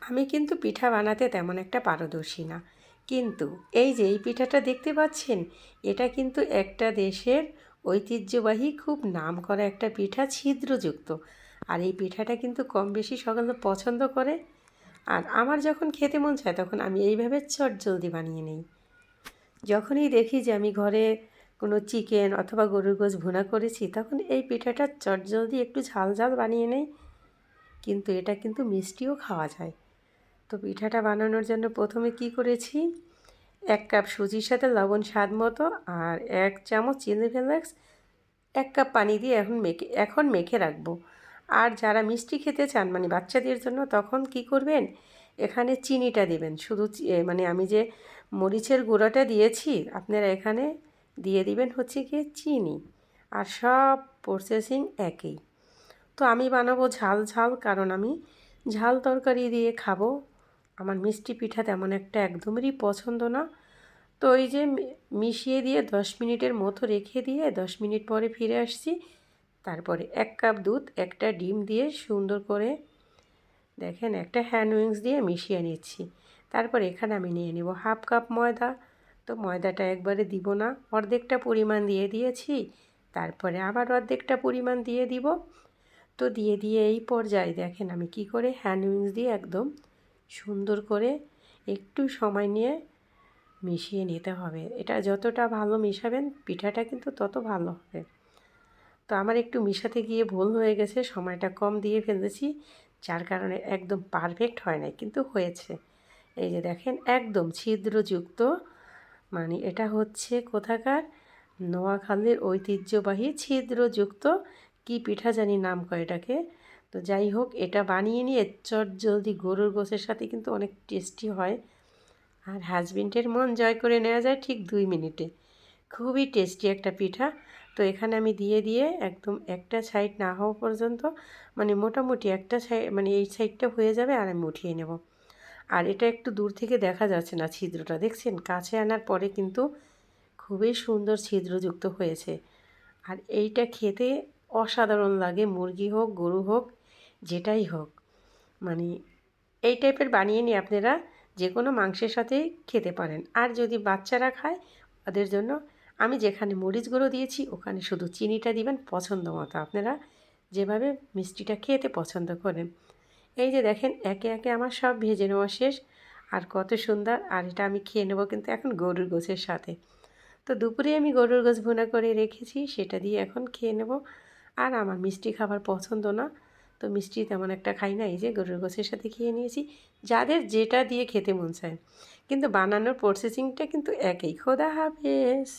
আমি কিন্তু পিঠা বানাতে তেমন একটা পারদর্শী না, কিন্তু এই যে এই পিঠাটা দেখতে পাচ্ছেন, এটা কিন্তু একটা দেশের ঐতিহ্যবাহী খুব নামকরা একটা পিঠা, ছিদ্রযুক্ত। আর এই পিঠাটা কিন্তু কম বেশি সকলে পছন্দ করে। আর আমার যখন খেতে মন চায় তখন আমি এইভাবে চটজলদি বানিয়ে নিই। যখনই দেখি যে আমি ঘরে কোনো চিকেন অথবা গরুর গোশত ভুনা করেছি, তখন এই পিঠাটা চটজলদি একটু ঝাল ঝাল বানিয়ে নেই। কিন্তু এটা কিন্তু মিষ্টিও খাওয়া যায়। তো পিঠাটা বানানোর জন্য প্রথমে কি করেছি, 1 কাপ সুজির সাথে লবণ স্বাদ মতো আর 1 চামচ চিনি ফ্লেক্স, 1 কাপ পানি দিয়ে এখন মেখে রাখবো। আর যারা মিষ্টি খেতে চান মানে বাচ্চাদের জন্য, তখন কি করবেন, এখানে চিনিটা দিবেন। শুধু মানে আমি যে মরিচের গুঁড়োটা দিয়েছি, আপনারা এখানে দিয়ে দিবেন হচ্ছে গিয়ে চিনি। আর সব প্রসেসিং একই। তো আমি বানাবো ঝাল ঝাল, কারণ আমি ঝাল তরকারি দিয়ে খাবো। আমার মিষ্টি পিঠা তেমন একটা একদমেরই পছন্দ না। তো এই যে মিশিয়ে দিয়ে 10 মিনিটের মতো রেখে দিয়ে 10 মিনিট পরে ফিরে আসছি। তারপরে 1 কাপ দুধ, একটা ডিম দিয়ে সুন্দর করে দেখেন একটা হ্যান্ড উইংস দিয়ে মিশিয়ে নিচ্ছি। তারপর এখানে আমি নিয়ে নেব 1/2 কাপ ময়দা। তো ময়দাটা একবারে দিব না, অর্ধেকটা পরিমাণ দিয়ে দিয়েছি। তারপরে আবার অর্ধেকটা পরিমাণ দিয়ে দিব। তো দিয়ে এই পর্যায়ে দেখেন আমি কি করে হ্যান্ড উইংস দিয়ে একদম সুন্দর করে একটু সময় নিয়ে মিশিয়ে নিতে হবে। এটা যতটা ভালো মেশাবেন পিঠাটা কিন্তু তত ভালো হবে। তো আমার একটু মেশাতে গিয়ে ভুল হয়ে গেছে, সময়টা কম দিয়ে ফেলেছি, যার কারণে একদম পারফেক্ট হয় নাই, কিন্তু হয়েছে। এই যে দেখেন একদম ছিদ্রযুক্ত, মানে এটা হচ্ছে কোথাকার, নোয়াখালীর ঐতিহ্যবাহী ছিদ্রযুক্ত কি পিঠা জানি নাম কয় এটাকে। তো যাই হোক, এটা বানিয়ে নিয়ে চটজলদি গরুর গোশের সাথে কিন্তু অনেক টেস্টি হয়। আর হাজবেন্ডের মন জয় করে নেওয়া যায় ঠিক 2 মিনিটে। খুবই টেস্টি একটা পিঠা। তো এখানে আমি দিয়ে একদম একটা সাইড না হওয়া পর্যন্ত, মানে মোটামুটি একটা সাইড, মানে এই সাইডটা হয়ে যাবে আর আমি উঠিয়ে নেব। আর এটা একটু দূর থেকে দেখা যাচ্ছে না ছিদ্রটা, দেখছেন? কাছে আনার পরে কিন্তু খুবই সুন্দর ছিদ্রযুক্ত হয়েছে। আর এইটা খেতে অসাধারণ লাগে, মুরগি হোক গরু হোক যেটাই হোক। মানে এই টাইপের বানিয়ে নিয়ে আপনারা যে কোনো মাংসের সাথেই খেতে পারেন। আর যদি বাচ্চারা খায় ওদের জন্য আমি যেখানে মরিচ গুঁড়ো দিয়েছি ওখানে শুধু চিনিটা দিবেন পছন্দ মতো, আপনারা যেভাবে মিষ্টিটা খেতে পছন্দ করেন। এই যে দেখেন একে একে আমার সব ভেজে নেওয়া শেষ। আর কত সুন্দর! আর এটা আমি খেয়ে নেবো কিন্তু এখন গরুর গোশের সাথে। তো দুপুরে আমি গরুর গোশ ভুনা করে রেখেছি, সেটা দিয়ে এখন খেয়ে নেব। আর আমার মিষ্টি খাবার পছন্দ না, তো মিষ্টি তেমন একটা খাই না। এই যে গরুর গোশের সাথে খেয়ে নিয়েছি। যাদের যেটা দিয়ে খেতে মন চায়, কিন্তু বানানোর প্রসেসিংটা কিন্তু একই। খোদা হাফেজ।